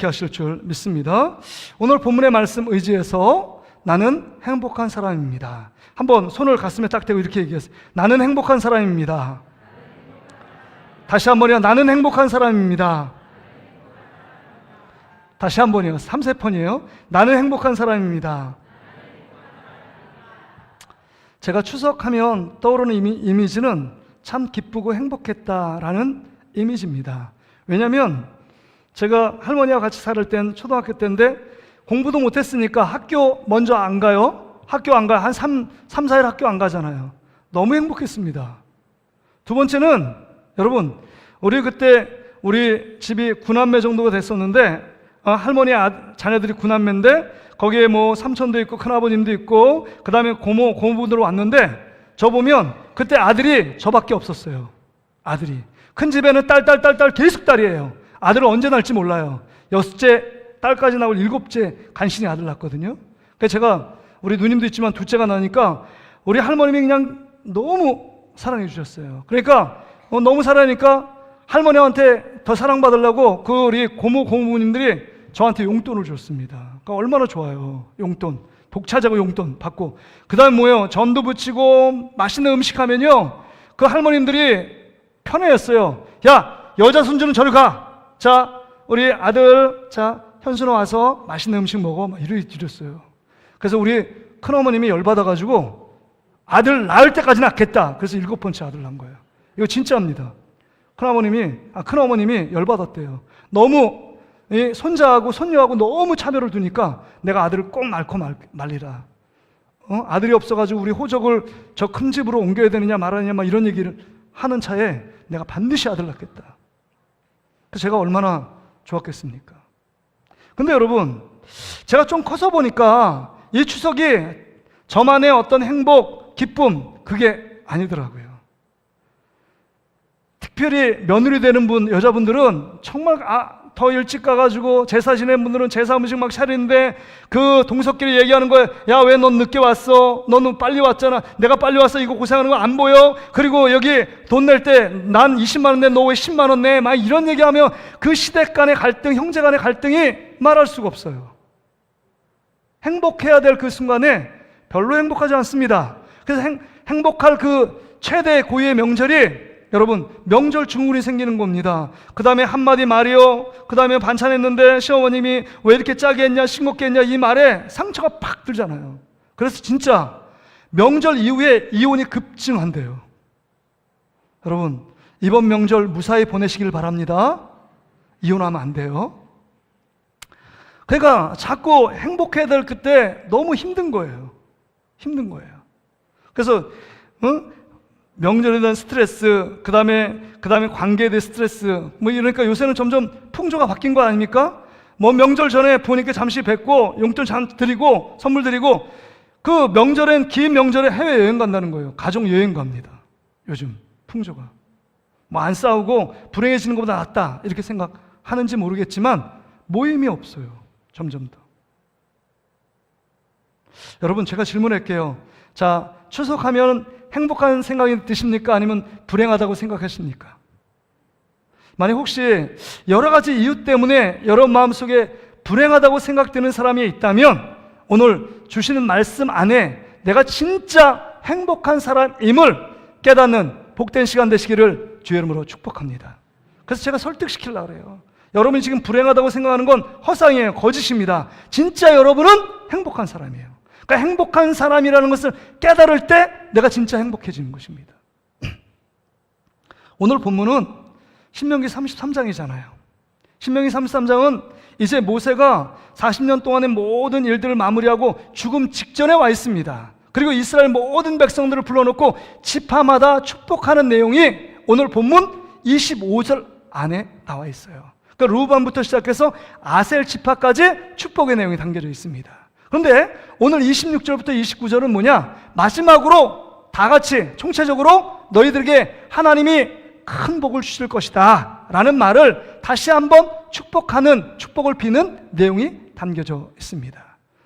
하실 줄 믿습니다. 오늘 본문의 말씀 의지해서 나는 행복한 사람입니다. 한번 손을 가슴에 딱 대고 이렇게 얘기했어요. 나는 행복한 사람입니다. 다시 한번요. 나는 행복한 사람입니다. 다시 한번요. 3세번이에요. 나는 행복한 사람입니다. 제가 추석하면 떠오르는 이미지는 참 기쁘고 행복했다라는 이미지입니다. 왜냐하면 제가 할머니와 같이 살을 땐 초등학교 때인데 공부도 못했으니까 학교 먼저 안 가요. 학교 안 가요. 한 3, 4일 학교 안 가잖아요. 너무 행복했습니다. 두 번째는 여러분, 우리 그때 우리 집이 9남매 정도가 됐었는데 할머니 자녀들이 9남매인데 거기에 뭐 삼촌도 있고 큰아버님도 있고 그 다음에 고모분들 왔는데 저 보면 그때 아들이 저밖에 없었어요. 아들이. 큰 집에는 딸 계속 딸이에요. 아들을 언제 낳을지 몰라요. 6째 딸까지 나올 7째 간신히 아들 낳았거든요. 그래서 제가 우리 누님도 있지만 둘째가 나니까 우리 할머님이 그냥 너무 사랑해 주셨어요. 그러니까 너무 사랑하니까 할머니한테 더 사랑받으려고 그 우리 고모부님들이 저한테 용돈을 줬습니다. 그러니까 얼마나 좋아요. 용돈. 독차지하고 용돈 받고. 그 다음에 뭐예요? 전도 부치고 맛있는 음식 하면요. 그 할머님들이 편애했어요. 야, 여자 손주는 저리 가. 자, 우리 아들, 자, 현순아 와서 맛있는 음식 먹어. 막 이랬어요. 그래서 우리 큰어머님이 열받아가지고 아들 낳을 때까지 낳겠다. 그래서 7번째 아들 낳은 거예요. 이거 진짜입니다. 큰어머님이 열받았대요. 너무 이 손자하고 손녀하고 너무 차별을 두니까 내가 아들을 꼭 낳고 말리라. 아들이 없어가지고 우리 호적을 저 큰 집으로 옮겨야 되느냐 말하느냐 막 이런 얘기를 하는 차에 내가 반드시 아들 낳겠다. 그래서 제가 얼마나 좋았겠습니까? 근데 여러분, 제가 좀 커서 보니까 이 추석이 저만의 어떤 행복, 기쁨, 그게 아니더라고요. 특별히 며느리 되는 분, 여자분들은 정말 더 일찍 가가지고 제사 지낸 분들은 제사 음식 막 차리는데 그 동석끼리 얘기하는 거예요. 야, 왜 넌 늦게 왔어? 너는 빨리 왔잖아. 내가 빨리 왔어. 이거 고생하는 거 안 보여? 그리고 여기 돈 낼 때 난 20만 원 내, 너 왜 10만 원 내? 막 이런 얘기하면 그 시댁 간의 갈등, 형제 간의 갈등이 말할 수가 없어요. 행복해야 될 그 순간에 별로 행복하지 않습니다. 그래서 행복할 그 최대 고유의 명절이 여러분, 명절 증후군이 생기는 겁니다. 그 다음에 한마디 말이요, 그 다음에 반찬했는데 시어머님이 왜 이렇게 짜게 했냐, 싱겁게 했냐, 이 말에 상처가 팍 들잖아요. 그래서 진짜 명절 이후에 이혼이 급증한대요. 여러분, 이번 명절 무사히 보내시길 바랍니다. 이혼하면 안 돼요. 그러니까 자꾸 행복해야 될 그때 너무 힘든 거예요. 그래서 명절에 대한 스트레스, 그 다음에 관계에 대한 스트레스, 뭐 이러니까 요새는 점점 풍조가 바뀐 거 아닙니까? 뭐 명절 전에 보니까 잠시 뵙고 용돈 드리고 선물 드리고 그 명절엔 긴 명절에 해외 여행 간다는 거예요. 가족 여행 갑니다. 요즘 풍조가 뭐 안 싸우고 불행해지는 것보다 낫다 이렇게 생각하는지 모르겠지만 모임이 없어요. 점점 더. 여러분, 제가 질문할게요. 자, 추석하면 행복한 생각이 드십니까? 아니면 불행하다고 생각하십니까? 만약 혹시 여러 가지 이유 때문에 여러분 마음속에 불행하다고 생각되는 사람이 있다면 오늘 주시는 말씀 안에 내가 진짜 행복한 사람임을 깨닫는 복된 시간 되시기를 주의 이름으로 축복합니다. 그래서 제가 설득시키려고 그래요. 여러분이 지금 불행하다고 생각하는 건 허상이에요. 거짓입니다. 진짜 여러분은 행복한 사람이에요. 그러니까 행복한 사람이라는 것을 깨달을 때 내가 진짜 행복해지는 것입니다. 오늘 본문은 신명기 33장이잖아요. 신명기 33장은 이제 모세가 40년 동안의 모든 일들을 마무리하고 죽음 직전에 와 있습니다. 그리고 이스라엘 모든 백성들을 불러놓고 지파마다 축복하는 내용이 오늘 본문 25절 안에 나와 있어요. 그러니까 루반부터 시작해서 아셀 지파까지 축복의 내용이 담겨져 있습니다. 그런데 오늘 26절부터 29절은 뭐냐? 마지막으로 다 같이 총체적으로 너희들에게 하나님이 큰 복을 주실 것이다 라는 말을 다시 한번 축복을 비는 내용이 담겨져 있습니다.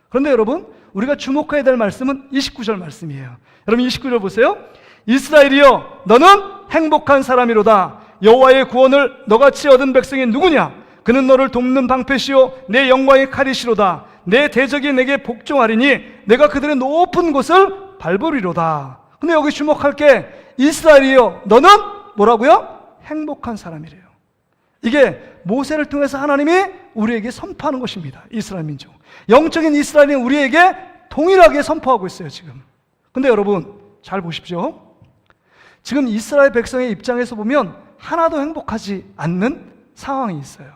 그런데 여러분, 우리가 주목해야 될 말씀은 29절 말씀이에요. 여러분 29절 보세요. 이스라엘이여, 너는 행복한 사람이로다. 여호와의 구원을 너같이 얻은 백성이 누구냐? 그는 너를 돕는 방패시요 내 영광의 칼이시로다. 내 대적이 내게 복종하리니 내가 그들의 높은 곳을 밟으리로다. 근데 여기 주목할 게 이스라엘이요, 너는 뭐라고요? 행복한 사람이래요. 이게 모세를 통해서 하나님이 우리에게 선포하는 것입니다. 이스라엘 민족, 영적인 이스라엘이 우리에게 동일하게 선포하고 있어요 지금. 근데 여러분 잘 보십시오. 지금 이스라엘 백성의 입장에서 보면 하나도 행복하지 않는 상황이 있어요.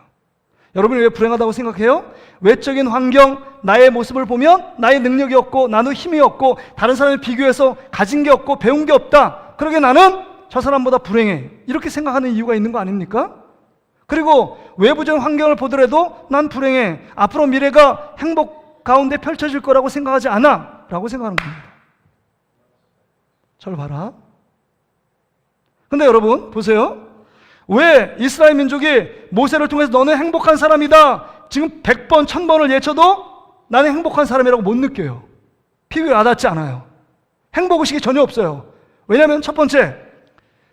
여러분이 왜 불행하다고 생각해요? 외적인 환경, 나의 모습을 보면 나의 능력이 없고 나는 힘이 없고 다른 사람에 비교해서 가진 게 없고 배운 게 없다, 그러게 나는 저 사람보다 불행해, 이렇게 생각하는 이유가 있는 거 아닙니까? 그리고 외부적인 환경을 보더라도 난 불행해, 앞으로 미래가 행복 가운데 펼쳐질 거라고 생각하지 않아 라고 생각하는 겁니다. 저를 봐라. 근데 여러분 보세요. 왜 이스라엘 민족이 모세를 통해서 너는 행복한 사람이다 지금 100번 1000번을 예쳐도 나는 행복한 사람이라고 못 느껴요? 피부에 와닿지 않아요. 행복의식이 전혀 없어요. 왜냐하면 첫 번째,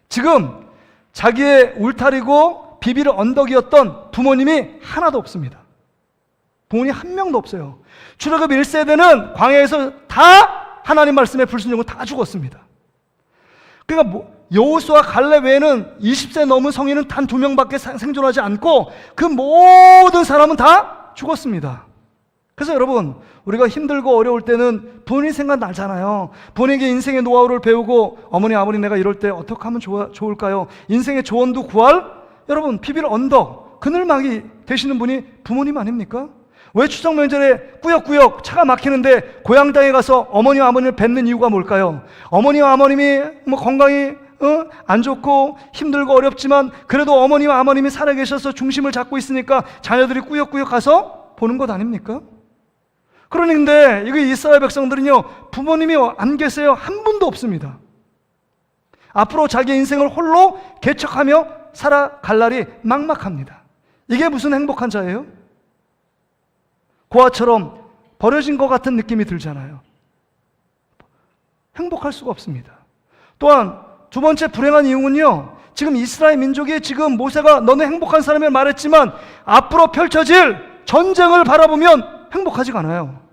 지금 자기의 울타리고 비빌 언덕이었던 부모님이 하나도 없습니다. 부모님 한 명도 없어요. 출애굽 1세대는 광야에서 다 하나님 말씀에 불순종을 다 죽었습니다. 그러니까 여호수아 갈렙 외에는 20세 넘은 성인은 단 2명밖에 생존하지 않고 그 모든 사람은 다 죽었습니다. 그래서 여러분, 우리가 힘들고 어려울 때는 본인 생각 나잖아요. 본인에게 인생의 노하우를 배우고 어머니 아버님 내가 이럴 때 어떻게 하면 좋을까요? 인생의 조언도 구할 여러분 비빌 언덕, 그늘막이 되시는 분이 부모님 아닙니까? 왜 추석 명절에 꾸역꾸역 차가 막히는데 고향 땅에 가서 어머니와 아버님을 뵙는 이유가 뭘까요? 어머니와 아버님이 건강이 안 좋고 힘들고 어렵지만 그래도 어머니와 아버님이 살아계셔서 중심을 잡고 있으니까 자녀들이 꾸역꾸역 가서 보는 것 아닙니까? 그런데 이거 이스라엘 백성들은요, 부모님이 안 계세요. 한 분도 없습니다. 앞으로 자기 인생을 홀로 개척하며 살아갈 날이 막막합니다. 이게 무슨 행복한 자예요? 고아처럼 버려진 것 같은 느낌이 들잖아요. 행복할 수가 없습니다. 또한 두 번째 불행한 이유는요, 지금 이스라엘 민족이 지금 모세가 너는 행복한 사람을 말했지만 앞으로 펼쳐질 전쟁을 바라보면 행복하지가 않아요.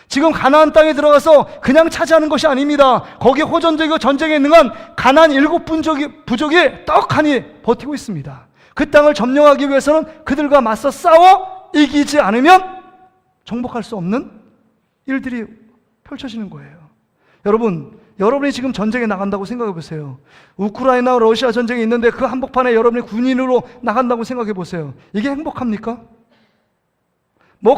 지금 가나안 땅에 들어가서 그냥 차지하는 것이 아닙니다. 거기에 호전적이고 전쟁에 능한 가나안 7부족이 떡하니 버티고 있습니다. 그 땅을 점령하기 위해서는 그들과 맞서 싸워 이기지 않으면 정복할 수 없는 일들이 펼쳐지는 거예요. 여러분이 지금 전쟁에 나간다고 생각해 보세요. 우크라이나 러시아 전쟁이 있는데 그 한복판에 여러분이 군인으로 나간다고 생각해 보세요. 이게 행복합니까?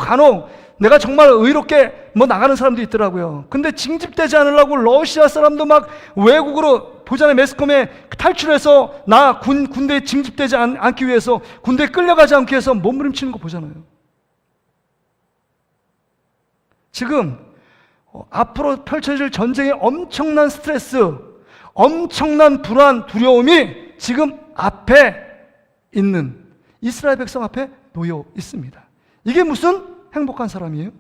간혹 내가 정말 의롭게 나가는 사람도 있더라고요. 근데 징집되지 않으려고 러시아 사람도 막 외국으로 보잖아요. 매스컴에 탈출해서 나 군대에 징집되지 않기 위해서, 군대에 끌려가지 않기 위해서 몸부림치는 거 보잖아요. 지금 앞으로 펼쳐질 전쟁의 엄청난 스트레스, 엄청난 불안, 두려움이 지금 앞에 있는 이스라엘 백성 앞에 놓여 있습니다. 이게 무슨 행복한 사람이에요?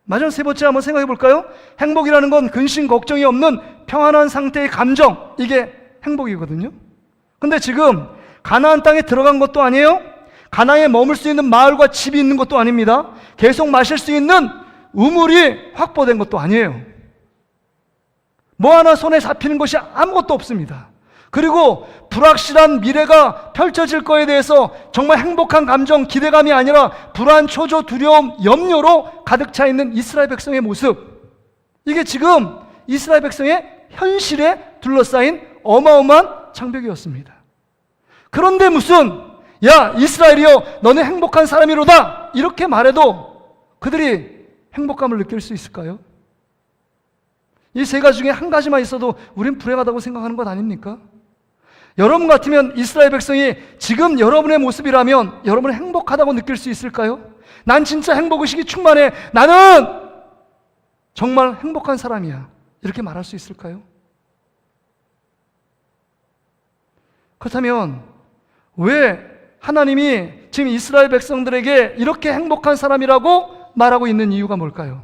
마지막 세 번째 한번 생각해 볼까요? 행복이라는 건 근심 걱정이 없는 평안한 상태의 감정, 이게 행복이거든요. 근데 지금 가나안 땅에 들어간 것도 아니에요. 가나안에 머물 수 있는 마을과 집이 있는 것도 아닙니다. 계속 마실 수 있는 우물이 확보된 것도 아니에요. 하나 손에 잡히는 것이 아무것도 없습니다. 그리고 불확실한 미래가 펼쳐질 거에 대해서 정말 행복한 감정, 기대감이 아니라 불안, 초조, 두려움, 염려로 가득 차 있는 이스라엘 백성의 모습, 이게 지금 이스라엘 백성의 현실에 둘러싸인 어마어마한 장벽이었습니다. 그런데 야 이스라엘이여 너는 행복한 사람이로다 이렇게 말해도 그들이 행복감을 느낄 수 있을까요? 이 세 가지 중에 한 가지만 있어도 우린 불행하다고 생각하는 것 아닙니까? 여러분 같으면 이스라엘 백성이 지금 여러분의 모습이라면 여러분은 행복하다고 느낄 수 있을까요? 난 진짜 행복의식이 충만해, 나는 정말 행복한 사람이야, 이렇게 말할 수 있을까요? 그렇다면 왜 하나님이 지금 이스라엘 백성들에게 이렇게 행복한 사람이라고 말하고 있는 이유가 뭘까요?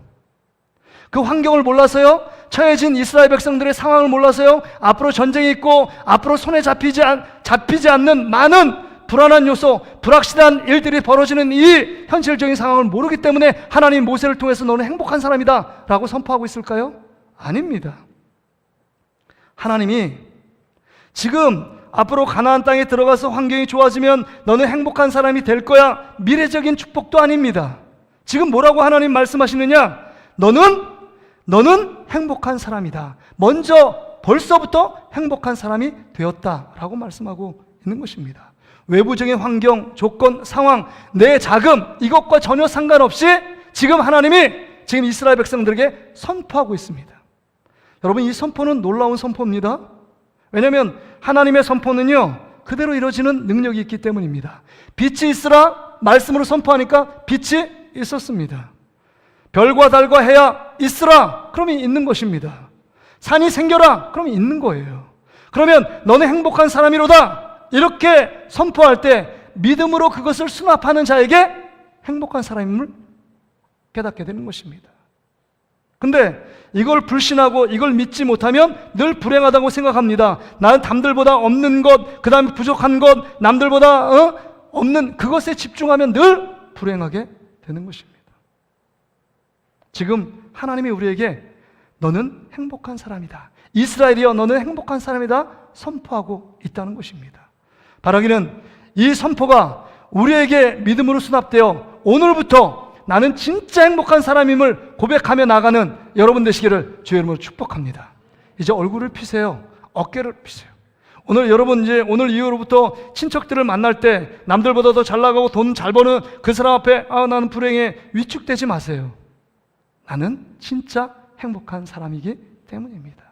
그 환경을 몰라서요? 처해진 이스라엘 백성들의 상황을 몰라서요? 앞으로 전쟁이 있고 앞으로 손에 잡히지 않는 많은 불안한 요소, 불확실한 일들이 벌어지는 이 현실적인 상황을 모르기 때문에 하나님 모세를 통해서 너는 행복한 사람이다 라고 선포하고 있을까요? 아닙니다. 하나님이 지금 앞으로 가나안 땅에 들어가서 환경이 좋아지면 너는 행복한 사람이 될 거야, 미래적인 축복도 아닙니다. 지금 뭐라고 하나님 말씀하시느냐? 너는 행복한 사람이다. 먼저 벌써부터 행복한 사람이 되었다라고 말씀하고 있는 것입니다. 외부적인 환경, 조건, 상황, 내 자금 이것과 전혀 상관없이 지금 하나님이 지금 이스라엘 백성들에게 선포하고 있습니다. 여러분, 이 선포는 놀라운 선포입니다. 왜냐하면 하나님의 선포는요 그대로 이루어지는 능력이 있기 때문입니다. 빛이 있으라 말씀으로 선포하니까 빛이 있었습니다. 별과 달과 해야 있으라 그러면 있는 것입니다. 산이 생겨라 그러면 있는 거예요. 그러면 너는 행복한 사람이로다 이렇게 선포할 때 믿음으로 그것을 수납하는 자에게 행복한 사람임을 깨닫게 되는 것입니다. 근데 이걸 불신하고 이걸 믿지 못하면 늘 불행하다고 생각합니다. 나는 남들보다 없는 것, 그 다음에 부족한 것, 남들보다 없는 그것에 집중하면 늘 불행하게 되는 것입니다. 지금 하나님이 우리에게 너는 행복한 사람이다, 이스라엘이여 너는 행복한 사람이다 선포하고 있다는 것입니다. 바라기는 이 선포가 우리에게 믿음으로 수납되어 오늘부터 나는 진짜 행복한 사람임을 고백하며 나가는 여러분 되시기를 주의 이름으로 축복합니다. 이제 얼굴을 피세요. 어깨를 피세요. 오늘 여러분 이제 오늘 이후로부터 친척들을 만날 때 남들보다 더 잘 나가고 돈 잘 버는 그 사람 앞에 나는 불행해 위축되지 마세요. 나는 진짜 행복한 사람이기 때문입니다.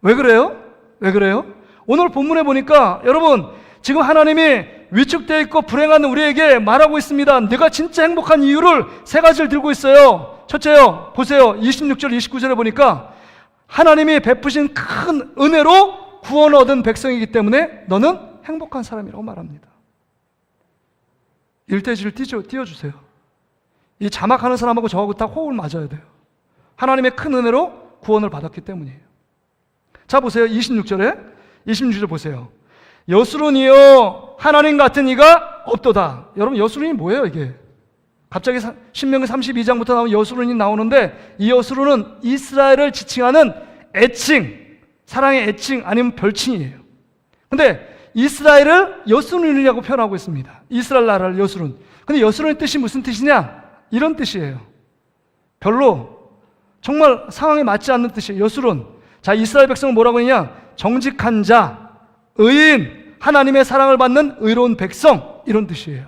왜 그래요? 왜 그래요? 오늘 본문에 보니까 여러분 지금 하나님이 위축되어 있고 불행한 우리에게 말하고 있습니다. 내가 진짜 행복한 이유를 세 가지를 들고 있어요. 첫째요, 보세요. 26절 29절에 보니까 하나님이 베푸신 큰 은혜로 구원 얻은 백성이기 때문에 너는 행복한 사람이라고 말합니다. 일대지를 띄워주세요. 이 자막하는 사람하고 저하고 딱 호흡을 맞아야 돼요. 하나님의 큰 은혜로 구원을 받았기 때문이에요. 자 보세요. 26절 보세요. 여수론이여 하나님 같은 이가 없도다. 여러분 여수론이 뭐예요 이게? 갑자기 신명기 32장부터 나오는 여수론이 나오는데 이 여수론은 이스라엘을 지칭하는 애칭, 사랑의 애칭 아니면 별칭이에요. 근데 이스라엘을 여수론이라고 표현하고 있습니다. 이스라엘 나라를 여수론. 근데 여수론의 뜻이 무슨 뜻이냐? 이런 뜻이에요. 별로 정말 상황에 맞지 않는 뜻이에요. 여수론. 자, 이스라엘 백성은 뭐라고 했냐? 정직한 자, 의인, 하나님의 사랑을 받는 의로운 백성 이런 뜻이에요.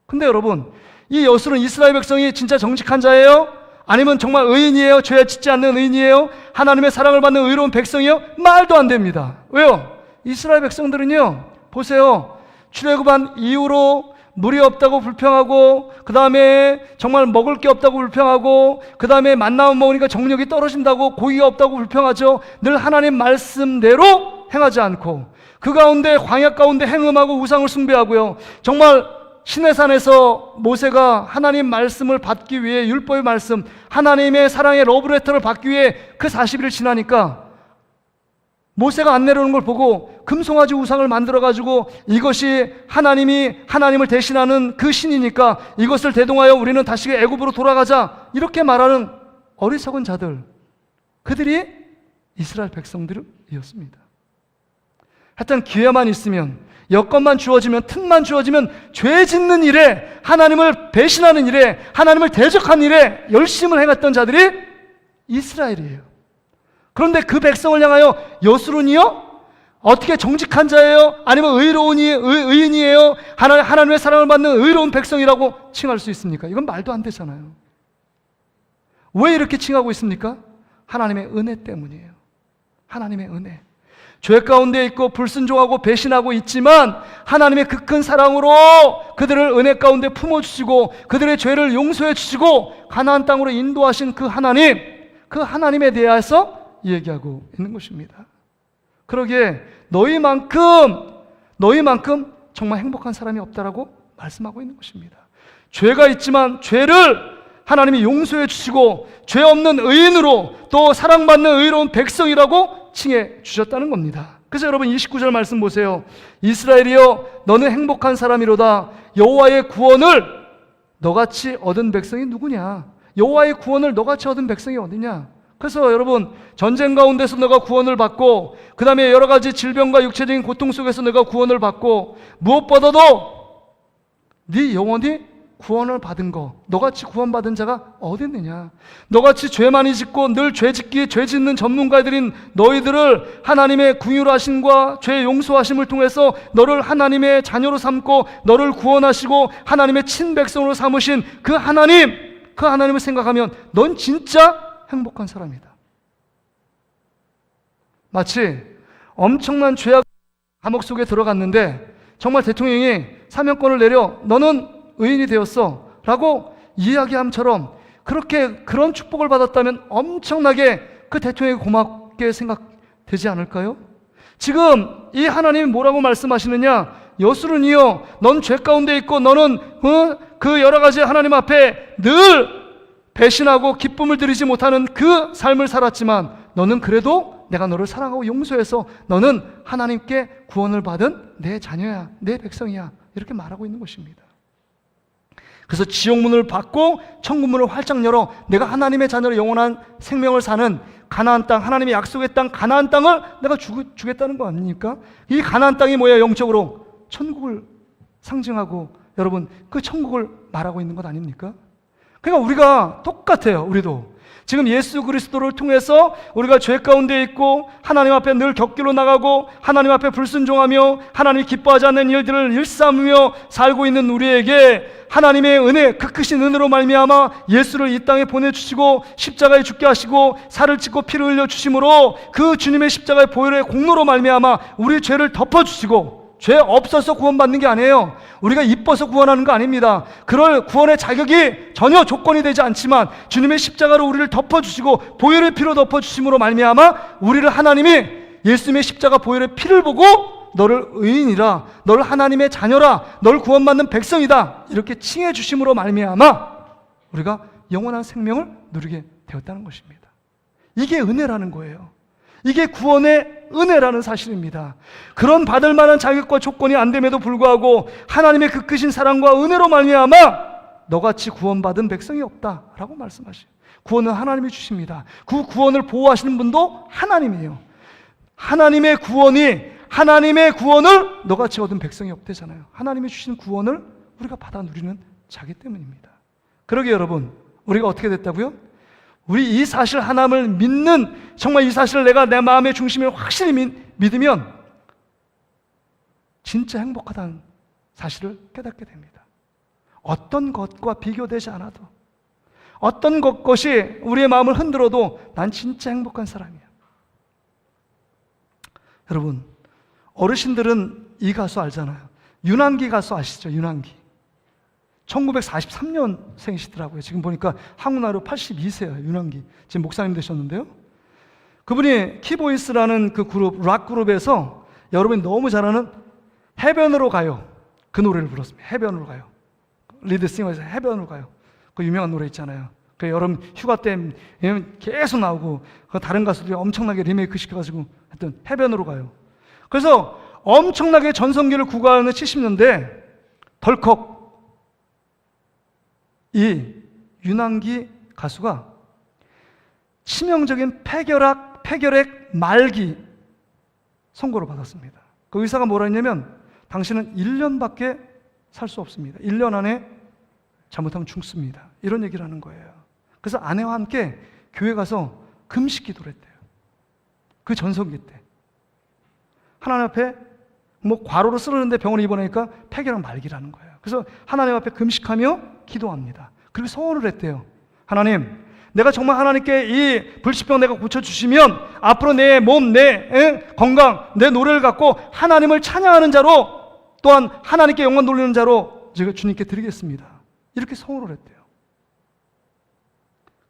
근데 여러분 이 여수론 이스라엘 백성이 진짜 정직한 자예요? 아니면 정말 의인이에요? 죄 짓지 않는 의인이에요? 하나님의 사랑을 받는 의로운 백성이요? 말도 안 됩니다. 왜요? 이스라엘 백성들은요 보세요. 출애굽한 이후로 물이 없다고 불평하고 그 다음에 정말 먹을 게 없다고 불평하고 그 다음에 만나면 먹으니까 정력이 떨어진다고 고기가 없다고 불평하죠. 늘 하나님 말씀대로 행하지 않고 그 가운데 광야 가운데 행음하고 우상을 숭배하고요. 정말 시내산에서 모세가 하나님 말씀을 받기 위해 율법의 말씀, 하나님의 사랑의 러브레터를 받기 위해 그 40일을 지나니까 모세가 안 내려오는 걸 보고 금송아지 우상을 만들어가지고 이것이 하나님을 대신하는 그 신이니까 이것을 대동하여 우리는 다시 애굽으로 돌아가자 이렇게 말하는 어리석은 자들, 그들이 이스라엘 백성들이었습니다. 하여튼 기회만 있으면, 여건만 주어지면, 틈만 주어지면 죄 짓는 일에, 하나님을 배신하는 일에, 하나님을 대적한 일에 열심을 행했던 자들이 이스라엘이에요. 그런데 그 백성을 향하여 여수론이요? 어떻게 정직한 자예요? 아니면 의인이에요? 하나님의 사랑을 받는 의로운 백성이라고 칭할 수 있습니까? 이건 말도 안 되잖아요. 왜 이렇게 칭하고 있습니까? 하나님의 은혜 때문이에요. 하나님의 은혜. 죄 가운데 있고 불순종하고 배신하고 있지만 하나님의 그 큰 사랑으로 그들을 은혜 가운데 품어주시고 그들의 죄를 용서해 주시고 가나안 땅으로 인도하신 그 하나님에 대해서 얘기하고 있는 것입니다. 그러기에 너희만큼 정말 행복한 사람이 없다라고 말씀하고 있는 것입니다. 죄가 있지만 죄를 하나님이 용서해 주시고 죄 없는 의인으로 또 사랑받는 의로운 백성이라고 칭해 주셨다는 겁니다. 그래서 여러분 29절 말씀 보세요. 이스라엘이여 너는 행복한 사람이로다. 여호와의 구원을 너같이 얻은 백성이 누구냐? 여호와의 구원을 너같이 얻은 백성이 어디냐? 그래서 여러분 전쟁 가운데서 너가 구원을 받고 그 다음에 여러 가지 질병과 육체적인 고통 속에서 너가 구원을 받고 무엇보다도 네 영혼이 구원을 받은 거, 너같이 구원받은 자가 어디 있느냐? 너같이 죄 많이 짓고 늘 죄 짓는 전문가들인 너희들을 하나님의 긍휼하심과 죄 용서하심을 통해서 너를 하나님의 자녀로 삼고 너를 구원하시고 하나님의 친백성으로 삼으신 그 하나님을 생각하면 넌 진짜 행복한 사람이다. 마치 엄청난 죄악 감옥 속에 들어갔는데 정말 대통령이 사면권을 내려 너는 의인이 되었어 라고 이야기함처럼 그런 축복을 받았다면 엄청나게 그 대통령이 고맙게 생각되지 않을까요? 지금 이 하나님이 뭐라고 말씀하시느냐? 여수른이여 넌 죄 가운데 있고 너는 그 여러 가지 하나님 앞에 늘 배신하고 기쁨을 드리지 못하는 그 삶을 살았지만 너는 그래도 내가 너를 사랑하고 용서해서 너는 하나님께 구원을 받은 내 자녀야, 내 백성이야, 이렇게 말하고 있는 것입니다. 그래서 지옥문을 받고 천국문을 활짝 열어 내가 하나님의 자녀로 영원한 생명을 사는 가나안 땅, 하나님의 약속의 땅 가나안 땅을 내가 주겠다는 거 아닙니까? 이 가나안 땅이 뭐예요? 영적으로 천국을 상징하고 여러분 그 천국을 말하고 있는 것 아닙니까? 그러니까 우리가 똑같아요. 우리도 지금 예수 그리스도를 통해서 우리가 죄 가운데 있고 하나님 앞에 늘 격길로 나가고 하나님 앞에 불순종하며 하나님이 기뻐하지 않는 일들을 일삼으며 살고 있는 우리에게 하나님의 은혜, 그 크신 은혜로 말미암아 예수를 이 땅에 보내주시고 십자가에 죽게 하시고 살을 찢고 피를 흘려 주심으로 그 주님의 십자가의 보혈의 공로로 말미암아 우리 죄를 덮어주시고 죄 없어서 구원받는 게 아니에요. 우리가 이뻐서 구원하는 거 아닙니다. 그럴 구원의 자격이 전혀 조건이 되지 않지만 주님의 십자가로 우리를 덮어주시고 보혈의 피로 덮어주심으로 말미암아 우리를 하나님이 예수님의 십자가 보혈의 피를 보고 너를 의인이라, 너를 하나님의 자녀라, 너를 구원받는 백성이다 이렇게 칭해 주심으로 말미암아 우리가 영원한 생명을 누리게 되었다는 것입니다. 이게 은혜라는 거예요. 이게 구원의 은혜라는 사실입니다. 그런 받을 만한 자격과 조건이 안 됨에도 불구하고 하나님의 그 크신 사랑과 은혜로 말미암아 너같이 구원받은 백성이 없다라고 말씀하셔요. 구원은 하나님이 주십니다. 그 구원을 보호하시는 분도 하나님이에요. 하나님의 구원을 너같이 얻은 백성이 없대잖아요. 하나님이 주신 구원을 우리가 받아 누리는 자기 때문입니다. 그러게 여러분, 우리가 어떻게 됐다고요? 우리 이 사실 하나님을 믿는, 정말 이 사실을 내가 내 마음의 중심에 확실히 믿으면 진짜 행복하다는 사실을 깨닫게 됩니다. 어떤 것과 비교되지 않아도, 어떤 것이 우리의 마음을 흔들어도 난 진짜 행복한 사람이야. 여러분, 어르신들은 이 가수 알잖아요. 윤한기 가수 아시죠? 윤한기. 1943년생이시더라고요. 지금 보니까 한국 나이로 82세예요. 윤한기. 지금 목사님 되셨는데요. 그분이 키보이스라는 그 그룹, 락 그룹에서 여러분이 너무 잘 아는 해변으로 가요. 그 노래를 불렀습니다. 해변으로 가요. 리드싱어에서 해변으로 가요. 그 유명한 노래 있잖아요. 그 여름 휴가 때 계속 나오고 다른 가수들이 엄청나게 리메이크 시켜가지고 했던 해변으로 가요. 그래서 엄청나게 전성기를 구가하는 70년대 덜컥 이 윤한기 가수가 치명적인 폐결핵 말기 선고를 받았습니다. 그 의사가 뭐라 했냐면 당신은 1년밖에 살 수 없습니다. 1년 안에 잘못하면 죽습니다. 이런 얘기를 하는 거예요. 그래서 아내와 함께 교회 가서 금식 기도를 했대요. 그 전성기 때. 하나님 앞에 과로로 쓰러졌는데 병원에 입원하니까 폐결핵 말기라는 거예요. 그래서 하나님 앞에 금식하며 기도합니다. 그리고 소원을 했대요. 하나님, 내가 정말 하나님께 이 불치병 내가 고쳐주시면 앞으로 내 몸, 내 건강, 내 노래를 갖고 하나님을 찬양하는 자로, 또한 하나님께 영광 돌리는 자로 제가 주님께 드리겠습니다. 이렇게 소원을 했대요.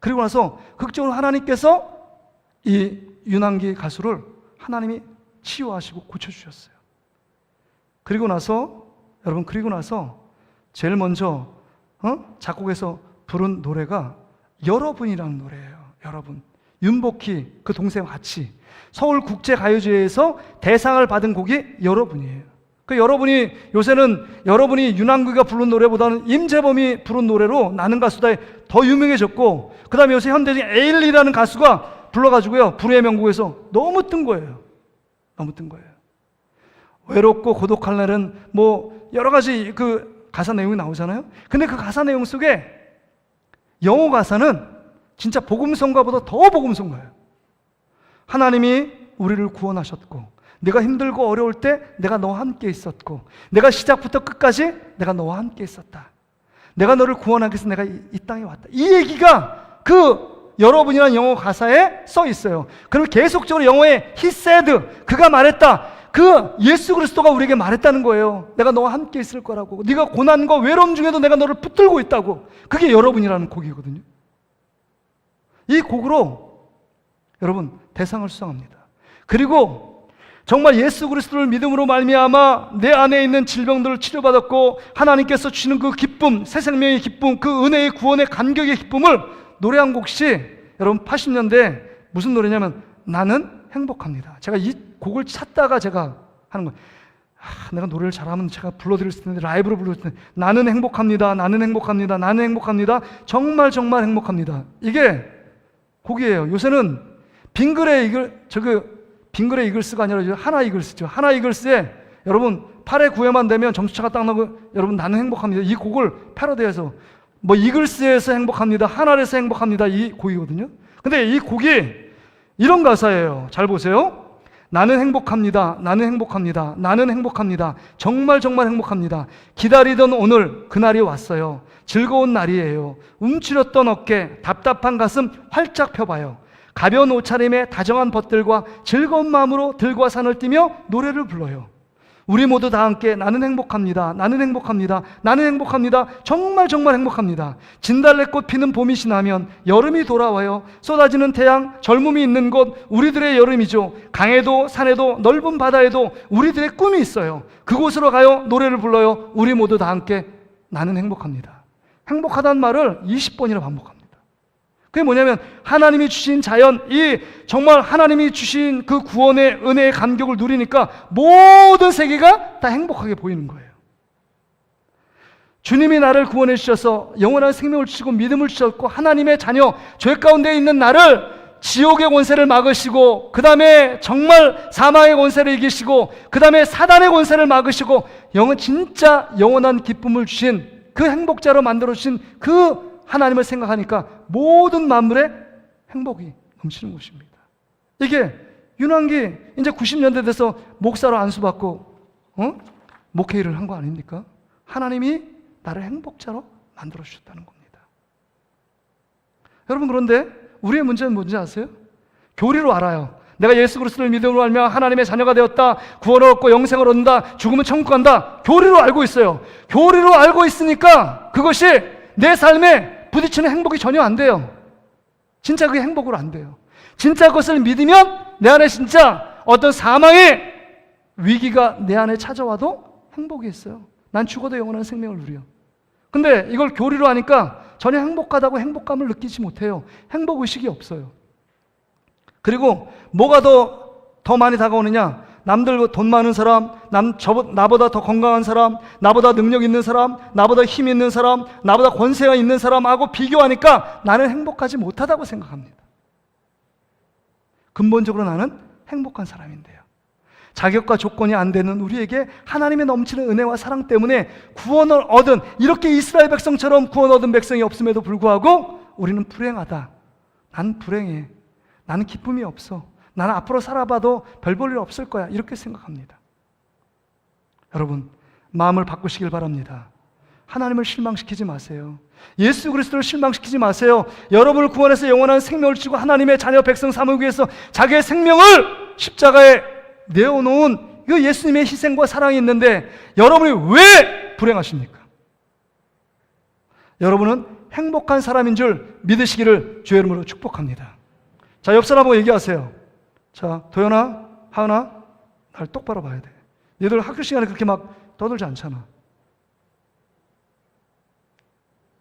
그리고 나서 극적으로 하나님께서 이 윤한기 가수를 하나님이 치유하시고 고쳐주셨어요. 그리고 나서 제일 먼저 작곡해서 부른 노래가 여러분이라는 노래예요. 여러분. 윤복희 그 동생과 같이 서울국제가요제에서 대상을 받은 곡이 여러분이에요. 그 여러분이 요새는 여러분이 윤한규가 부른 노래보다는 임재범이 부른 노래로 나는 가수다에 더 유명해졌고, 그 다음에 요새 현대적인 에일리라는 가수가 불러가지고요 불후의 명곡에서 너무 뜬 거예요. 너무 뜬 거예요. 외롭고 고독할 날은 뭐 여러 가지 그 가사 내용이 나오잖아요. 근데 그 가사 내용 속에 영어 가사는 진짜 복음성가보다 더 복음성가예요. 하나님이 우리를 구원하셨고, 내가 힘들고 어려울 때 내가 너와 함께 있었고, 내가 시작부터 끝까지 내가 너와 함께 있었다. 내가 너를 구원하기 위해서 내가 이 땅에 왔다. 이 얘기가 그 여러분이라는 영어 가사에 써 있어요. 그리고 계속적으로 영어에 he said, 그가 말했다. 그 예수 그리스도가 우리에게 말했다는 거예요. 내가 너와 함께 있을 거라고. 네가 고난과 외로움 중에도 내가 너를 붙들고 있다고. 그게 여러분이라는 곡이거든요. 이 곡으로 여러분 대상을 수상합니다. 그리고 정말 예수 그리스도를 믿음으로 말미암아 내 안에 있는 질병들을 치료받았고, 하나님께서 주시는 그 기쁨, 새 생명의 기쁨, 그 은혜의 구원의 감격의 기쁨을 노래 한 곡씩, 여러분 80년대 무슨 노래냐면 나는 행복합니다. 제가 이 곡을 찾다가 제가 하는 거예요. 내가 노래를 잘하면 제가 불러드릴 텐데, 라이브로 불러드릴 텐데, 나는 행복합니다. 나는 행복합니다. 나는 행복합니다. 정말 정말 행복합니다. 이게 곡이에요. 요새는 빙그레 이글스가 아니라 하나 이글스죠. 하나 이글스에 여러분 8회 9회만 되면 점수차가 딱 나고, 여러분 나는 행복합니다. 이 곡을 패러디해서 뭐 이글스에서 행복합니다. 하나에서 행복합니다. 이 곡이거든요. 근데 이 곡이 이런 가사예요. 잘 보세요. 나는 행복합니다. 나는 행복합니다. 나는 행복합니다. 정말 정말 행복합니다. 기다리던 오늘 그날이 왔어요. 즐거운 날이에요. 움츠렸던 어깨, 답답한 가슴 활짝 펴봐요. 가벼운 옷차림에 다정한 벗들과 즐거운 마음으로 들과 산을 뛰며 노래를 불러요. 우리 모두 다 함께 나는 행복합니다. 나는 행복합니다. 나는 행복합니다. 정말 정말 행복합니다. 진달래꽃 피는 봄이 지나면 여름이 돌아와요. 쏟아지는 태양, 젊음이 있는 곳 우리들의 여름이죠. 강에도 산에도 넓은 바다에도 우리들의 꿈이 있어요. 그곳으로 가요. 노래를 불러요. 우리 모두 다 함께 나는 행복합니다. 행복하다는 말을 20번이나 반복합니다. 그게 뭐냐면 하나님이 주신 자연, 이 정말 하나님이 주신 그 구원의 은혜의 감격을 누리니까 모든 세계가 다 행복하게 보이는 거예요. 주님이 나를 구원해 주셔서 영원한 생명을 주시고 믿음을 주셨고, 하나님의 자녀, 죄 가운데 있는 나를 지옥의 권세를 막으시고, 그 다음에 정말 사망의 권세를 이기시고, 그 다음에 사단의 권세를 막으시고, 진짜 영원한 기쁨을 주신 그 행복자로 만들어주신 그 하나님을 생각하니까 모든 만물에 행복이 넘치는 것입니다. 이게 윤한기 이제 90년대 돼서 목사로 안수받고 목회일을 한 거 아닙니까? 하나님이 나를 행복자로 만들어 주셨다는 겁니다. 여러분, 그런데 우리의 문제는 뭔지 아세요? 교리로 알아요. 내가 예수 그리스도를 믿음으로 알며 하나님의 자녀가 되었다, 구원을 얻고 영생을 얻는다, 죽으면 천국 간다. 교리로 알고 있어요. 교리로 알고 있으니까 그것이 내 삶에 부딪히는 행복이 전혀 안 돼요. 진짜 그게 행복으로 안 돼요. 진짜 그것을 믿으면 내 안에 진짜 어떤 사망의 위기가 내 안에 찾아와도 행복이 있어요. 난 죽어도 영원한 생명을 누려. 근데 이걸 교리로 하니까 전혀 행복하다고 행복감을 느끼지 못해요. 행복의식이 없어요. 그리고 뭐가 더 많이 다가오느냐? 남들 돈 많은 사람, 나보다 더 건강한 사람, 나보다 능력 있는 사람, 나보다 힘 있는 사람, 나보다 권세가 있는 사람하고 비교하니까 나는 행복하지 못하다고 생각합니다. 근본적으로 나는 행복한 사람인데요. 자격과 조건이 안 되는 우리에게 하나님의 넘치는 은혜와 사랑 때문에 구원을 얻은, 이렇게 이스라엘 백성처럼 구원 얻은 백성이 없음에도 불구하고 우리는 불행하다. 난 불행해. 나는 기쁨이 없어. 나는 앞으로 살아봐도 별 볼 일 없을 거야. 이렇게 생각합니다. 여러분, 마음을 바꾸시길 바랍니다. 하나님을 실망시키지 마세요. 예수 그리스도를 실망시키지 마세요. 여러분을 구원해서 영원한 생명을 주시고 하나님의 자녀 백성 삼기 위해서 자기의 생명을 십자가에 내어놓은 이 예수님의 희생과 사랑이 있는데 여러분이 왜 불행하십니까? 여러분은 행복한 사람인 줄 믿으시기를 주의 이름으로 축복합니다. 자, 옆 사람하고 얘기하세요. 자, 도연아, 하은아, 날 똑바로 봐야 돼. 얘들 학교 시간에 그렇게 막 떠들지 않잖아.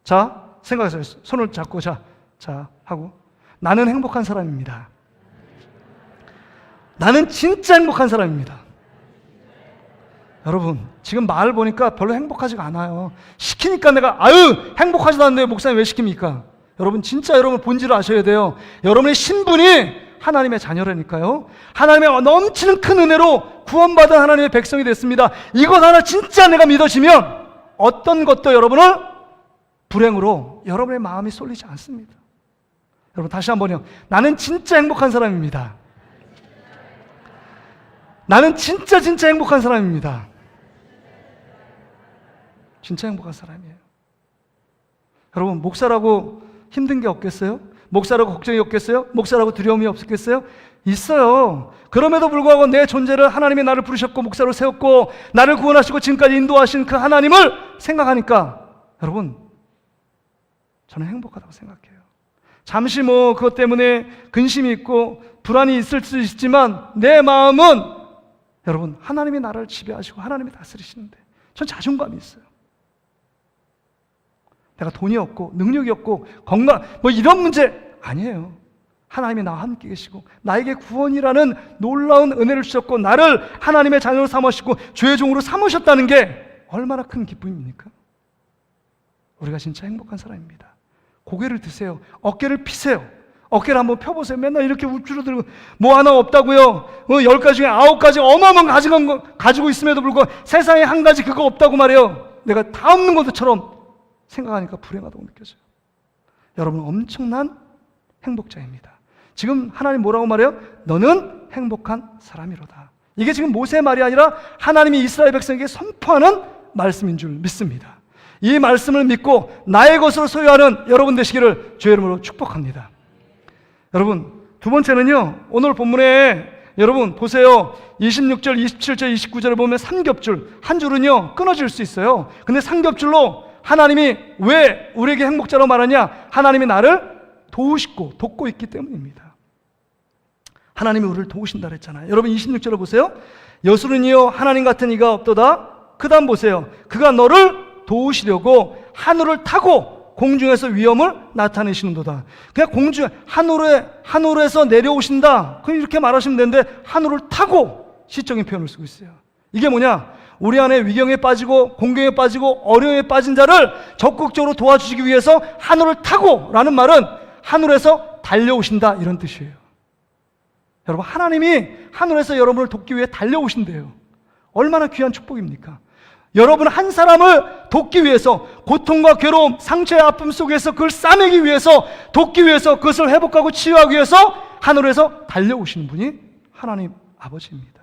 자, 생각해서 손을 잡고 자 하고, 나는 행복한 사람입니다. 나는 진짜 행복한 사람입니다. 여러분, 지금 말 보니까 별로 행복하지가 않아요. 시키니까 내가 행복하지도 않는데 목사님 왜 시킵니까? 여러분, 진짜 여러분 본질을 아셔야 돼요. 여러분의 신분이 하나님의 자녀라니까요. 하나님의 넘치는 큰 은혜로 구원받은 하나님의 백성이 됐습니다. 이것 하나 진짜 내가 믿어지면 어떤 것도 여러분을 불행으로 여러분의 마음이 쏠리지 않습니다. 여러분, 다시 한번요. 나는 진짜 행복한 사람입니다. 나는 진짜 행복한 사람입니다. 진짜 행복한 사람이에요. 여러분, 목사라고 힘든 게 없겠어요? 목사라고 걱정이 없겠어요? 목사라고 두려움이 없겠어요? 있어요. 그럼에도 불구하고 내 존재를 하나님이 나를 부르셨고 목사로 세웠고 나를 구원하시고 지금까지 인도하신 그 하나님을 생각하니까 여러분, 저는 행복하다고 생각해요. 잠시 그것 때문에 근심이 있고 불안이 있을 수 있지만 내 마음은 여러분, 하나님이 나를 지배하시고 하나님이 다스리시는데 전 자존감이 있어요. 내가 돈이 없고 능력이 없고 건강 이런 문제 아니에요. 하나님이 나와 함께 계시고 나에게 구원이라는 놀라운 은혜를 주셨고 나를 하나님의 자녀로 삼으시고 주의 종으로 삼으셨다는 게 얼마나 큰 기쁨입니까? 우리가 진짜 행복한 사람입니다. 고개를 드세요. 어깨를 피세요. 어깨를 한번 펴보세요. 맨날 이렇게 우쭈르 들고 하나 없다고요? 10가지 중에 9가지 어마어마한 거 가지고 있음에도 불구하고 세상에 한 가지 그거 없다고 말해요. 내가 다 없는 것처럼 생각하니까 불행하다고 느껴져요. 여러분, 엄청난 행복자입니다. 지금 하나님 뭐라고 말해요? 너는 행복한 사람이로다. 이게 지금 모세의 말이 아니라 하나님이 이스라엘 백성에게 선포하는 말씀인 줄 믿습니다. 이 말씀을 믿고 나의 것으로 소유하는 여러분 되시기를 주의 이름으로 축복합니다. 여러분, 두 번째는요, 오늘 본문에 여러분 보세요. 26절, 27절, 29절을 보면 삼겹줄, 한 줄은요 끊어질 수 있어요. 근데 삼겹줄로 하나님이 왜 우리에게 행복자로 말하냐? 하나님이 나를 도우시고 돕고 있기 때문입니다. 하나님이 우리를 도우신다 그랬잖아요. 여러분, 26절을 보세요. 여수는이요 하나님 같은 이가 없도다. 그 다음 보세요. 그가 너를 도우시려고 하늘을 타고 공중에서 위엄을 나타내시는도다. 그냥 하늘에서 내려오신다. 그냥 이렇게 말하시면 되는데 하늘을 타고 시적인 표현을 쓰고 있어요. 이게 뭐냐? 우리 안에 위경에 빠지고 공경에 빠지고 어려움에 빠진 자를 적극적으로 도와주시기 위해서 하늘을 타고 라는 말은 하늘에서 달려오신다 이런 뜻이에요. 여러분, 하나님이 하늘에서 여러분을 돕기 위해 달려오신대요. 얼마나 귀한 축복입니까? 여러분 한 사람을 돕기 위해서 고통과 괴로움, 상처의 아픔 속에서 그걸 싸매기 위해서 돕기 위해서 그것을 회복하고 치유하기 위해서 하늘에서 달려오시는 분이 하나님 아버지입니다.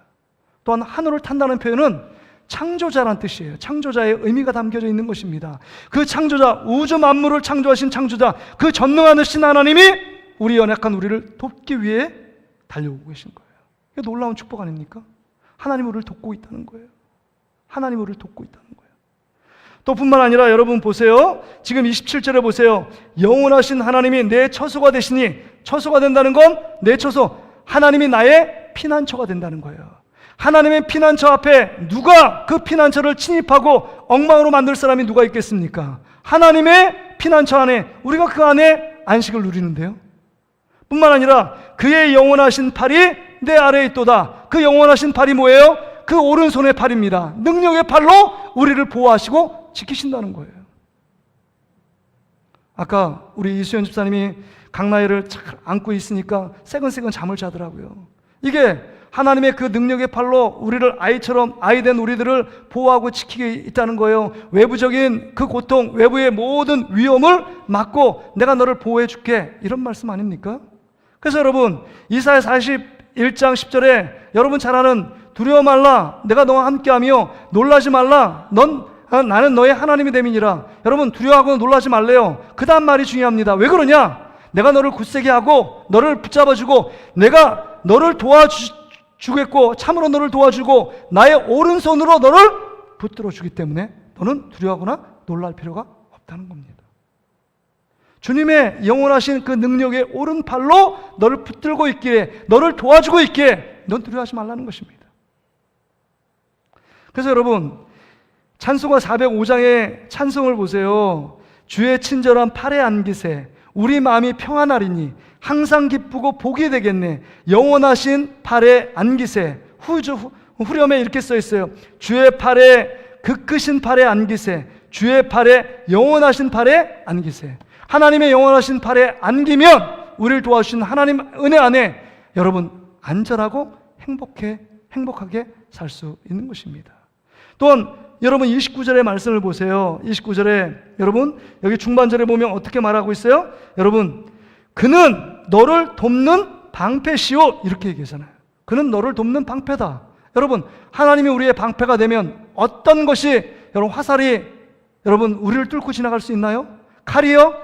또한 하늘을 탄다는 표현은 창조자란 뜻이에요. 창조자의 의미가 담겨져 있는 것입니다. 그 창조자, 우주 만물을 창조하신 창조자, 그 전능하신 하나님이 우리 연약한 우리를 돕기 위해 달려오고 계신 거예요. 이게 놀라운 축복 아닙니까? 하나님 우리를 돕고 있다는 거예요. 하나님 우리를 돕고 있다는 거예요. 또 뿐만 아니라 여러분 보세요. 지금 27절에 보세요. 영원하신 하나님이 내 처소가 되시니, 처소가 된다는 건 내 처소, 하나님이 나의 피난처가 된다는 거예요. 하나님의 피난처 앞에 누가 그 피난처를 침입하고 엉망으로 만들 사람이 누가 있겠습니까? 하나님의 피난처 안에 우리가 그 안에 안식을 누리는데요. 뿐만 아니라 그의 영원하신 팔이 내 아래에 있도다. 그 영원하신 팔이 뭐예요? 그 오른손의 팔입니다. 능력의 팔로 우리를 보호하시고 지키신다는 거예요. 아까 우리 이수연 집사님이 강나이를 잘 안고 있으니까 새근새근 잠을 자더라고요. 이게 하나님의 그 능력의 팔로 우리를 아이처럼 아이된 우리들을 보호하고 지키게 있다는 거예요. 외부적인 그 고통, 외부의 모든 위험을 막고 내가 너를 보호해 줄게, 이런 말씀 아닙니까? 그래서 여러분, 이사야 41장 10절에 여러분 잘 아는 두려워 말라, 내가 너와 함께하며 놀라지 말라, 나는 너의 하나님이 됨이니라. 여러분, 두려워하고 놀라지 말래요. 그 다음 말이 중요합니다. 왜 그러냐? 내가 너를 굳세게 하고 너를 붙잡아주고 내가 너를 도와주겠고 참으로 너를 도와주고 나의 오른손으로 너를 붙들어 주기 때문에 너는 두려워하거나 놀랄 필요가 없다는 겁니다. 주님의 영원하신 그 능력의 오른팔로 너를 붙들고 있기에, 너를 도와주고 있기에 넌 두려워하지 말라는 것입니다. 그래서 여러분, 찬송가 405장의 찬송을 보세요. 주의 친절한 팔에 안기세, 우리 마음이 평안하리니 항상 기쁘고 복이 되겠네. 영원하신 팔에 안기세. 후렴에 이렇게 써 있어요. 주의 팔에, 그 크신 팔에 안기세. 주의 팔에, 영원하신 팔에 안기세. 하나님의 영원하신 팔에 안기면 우리를 도와주신 하나님 은혜 안에 여러분 안전하고 행복하게 살 수 있는 것입니다. 또한 여러분 29절의 말씀을 보세요. 29절에 여러분 여기 중반절에 보면 어떻게 말하고 있어요? 여러분, 그는 너를 돕는 방패시오, 이렇게 얘기하잖아요. 그는 너를 돕는 방패다. 여러분, 하나님이 우리의 방패가 되면 어떤 것이, 여러분, 화살이 여러분 우리를 뚫고 지나갈 수 있나요? 칼이요?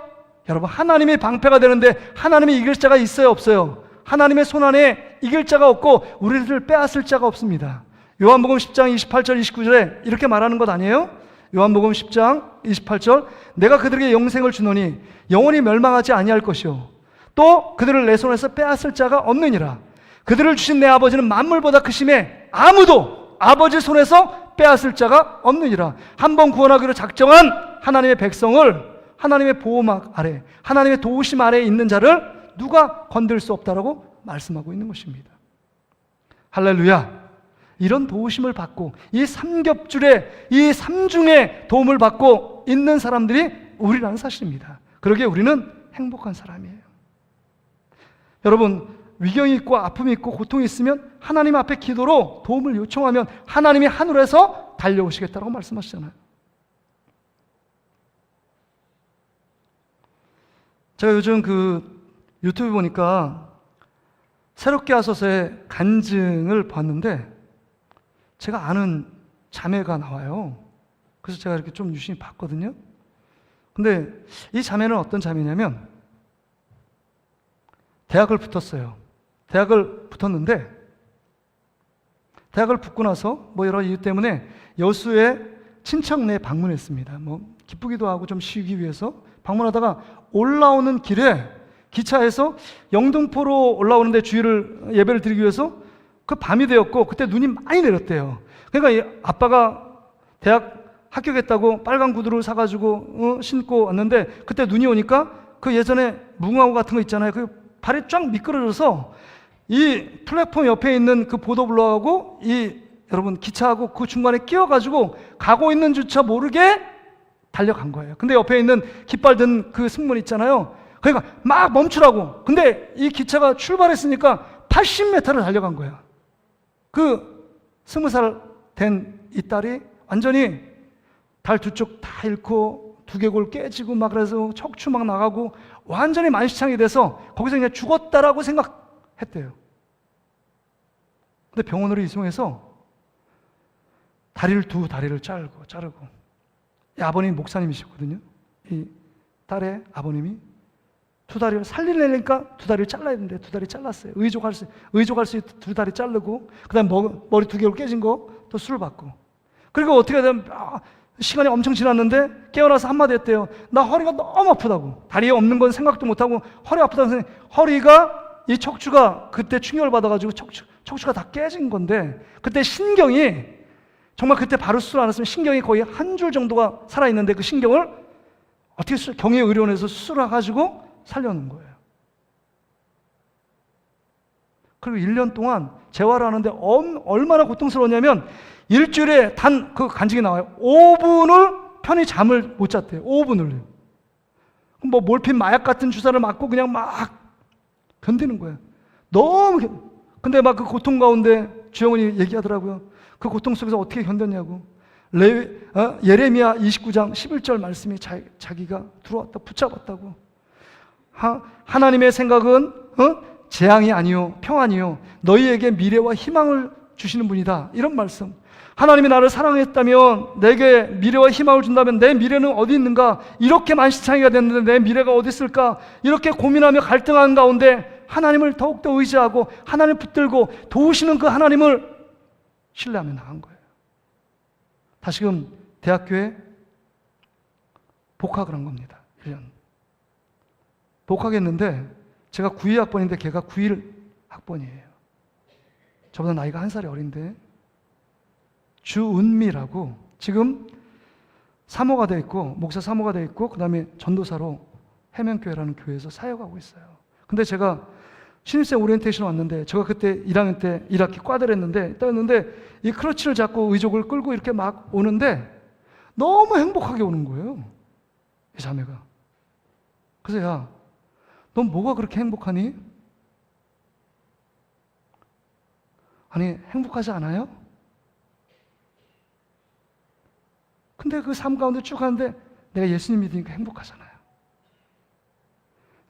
여러분, 하나님의 방패가 되는데 하나님이 이길 자가 있어요, 없어요? 하나님의 손 안에 이길 자가 없고 우리를 빼앗을 자가 없습니다. 요한복음 10장 28절 29절에 이렇게 말하는 것 아니에요? 요한복음 10장 28절, 내가 그들에게 영생을 주노니 영원히 멸망하지 아니할 것이요 또 그들을 내 손에서 빼앗을 자가 없느니라. 그들을 주신 내 아버지는 만물보다 크심에 아무도 아버지 손에서 빼앗을 자가 없느니라. 한번 구원하기로 작정한 하나님의 백성을 하나님의 보호막 아래, 하나님의 도우심 아래에 있는 자를 누가 건들 수 없다라고 말씀하고 있는 것입니다. 할렐루야. 이런 도우심을 받고 이 삼겹줄에, 이 삼중의 도움을 받고 있는 사람들이 우리라는 사실입니다. 그러기에 우리는 행복한 사람이에요. 여러분, 위경이 있고 아픔이 있고 고통이 있으면 하나님 앞에 기도로 도움을 요청하면 하나님이 하늘에서 달려오시겠다고 말씀하시잖아요. 제가 요즘 유튜브 보니까 새롭게 하소서의 간증을 봤는데 제가 아는 자매가 나와요. 그래서 제가 이렇게 좀 유심히 봤거든요. 근데 이 자매는 어떤 자매냐면 대학을 붙었어요. 대학을 붙었는데 대학을 붙고 나서 여러 이유 때문에 여수의 친척네 방문했습니다. 기쁘기도 하고 좀 쉬기 위해서 방문하다가 올라오는 길에 기차에서 영등포로 올라오는데 주일을 예배를 드리기 위해서 그 밤이 되었고 그때 눈이 많이 내렸대요. 그러니까 이 아빠가 대학 합격했다고 빨간 구두를 사가지고 신고 왔는데 그때 눈이 오니까 그 예전에 무궁화호 같은 거 있잖아요. 그 발이 쫙 미끄러져서 이 플랫폼 옆에 있는 그 보도블록하고 여러분 기차하고 그 중간에 끼어가지고 가고 있는 주차 모르게 달려간 거예요. 근데 옆에 있는 깃발 든 그 승무원 있잖아요. 그러니까 막 멈추라고. 근데 이 기차가 출발했으니까 80m를 달려간 거야. 그 20살 된 이 딸이 완전히 달 두 쪽 다 잃고 두개골 깨지고 막 그래서 척추 막 나가고 완전히 만시창이 돼서 거기서 그냥 죽었다라고 생각했대요. 근데 병원으로 이송해서 두 다리를 자르고 이 아버님이 목사님이셨거든요. 이 딸의 아버님이 두 다리를 살리려니까 두 다리를 잘라야 되는데 두 다리 잘랐어요. 의족할 수 두 다리 자르고 그다음 머리 두 개로 깨진 거 또 술을 받고 그리고 어떻게 되면 시간이 엄청 지났는데 깨어나서 한마디 했대요. 나 허리가 너무 아프다고. 다리에 없는 건 생각도 못하고 허리 아프다고. 허리가 이 척추가 그때 충격을 받아가지고 척추가 다 깨진 건데 그때 신경이 정말 그때 바로 수술 안 했으면 신경이 거의 한 줄 정도가 살아있는데 그 신경을 어떻게 경희의료원에서 수술해가지고 살려놓은 거예요. 그리고 1년 동안 재활을 하는데 얼마나 고통스러웠냐면 일주일에 단 그 간증이 나와요. 5분을 편히 잠을 못 잤대요. 5분을. 몰핀 마약 같은 주사를 맞고 그냥 막 견디는 거예요. 근데 막 그 고통 가운데 주영훈이 얘기하더라고요. 그 고통 속에서 어떻게 견뎠냐고. 예레미야 29장 11절 말씀이 자기가 들어왔다 붙잡았다고. 하나님의 생각은 재앙이 아니요 평안이요 너희에게 미래와 희망을 주시는 분이다. 이런 말씀. 하나님이 나를 사랑했다면 내게 미래와 희망을 준다면 내 미래는 어디 있는가? 이렇게 만시창이가 됐는데 내 미래가 어디 있을까? 이렇게 고민하며 갈등하는 가운데 하나님을 더욱더 의지하고 하나님을 붙들고 도우시는 그 하나님을 신뢰하며 나간 거예요. 다시금 대학교에 복학을 한 겁니다. 1년. 복학했는데 제가 92학번인데 걔가 91학번이에요. 저보다 나이가 1살이 어린데 주은미라고 지금 사모가 돼 있고 목사 사모가 돼 있고 그 다음에 전도사로 해명교회라는 교회에서 사역하고 있어요. 근데 제가 신입생 오리엔테이션 왔는데, 제가 그때 1학년 때 1학기 과대를 했는데, 이 크러치를 잡고 의족을 끌고 이렇게 막 오는데 너무 행복하게 오는 거예요, 이 자매가. 그래서 야, 넌 뭐가 그렇게 행복하니? 아니, 행복하지 않아요? 근데 그 삶 가운데 쭉 가는데 내가 예수님 믿으니까 행복하잖아요.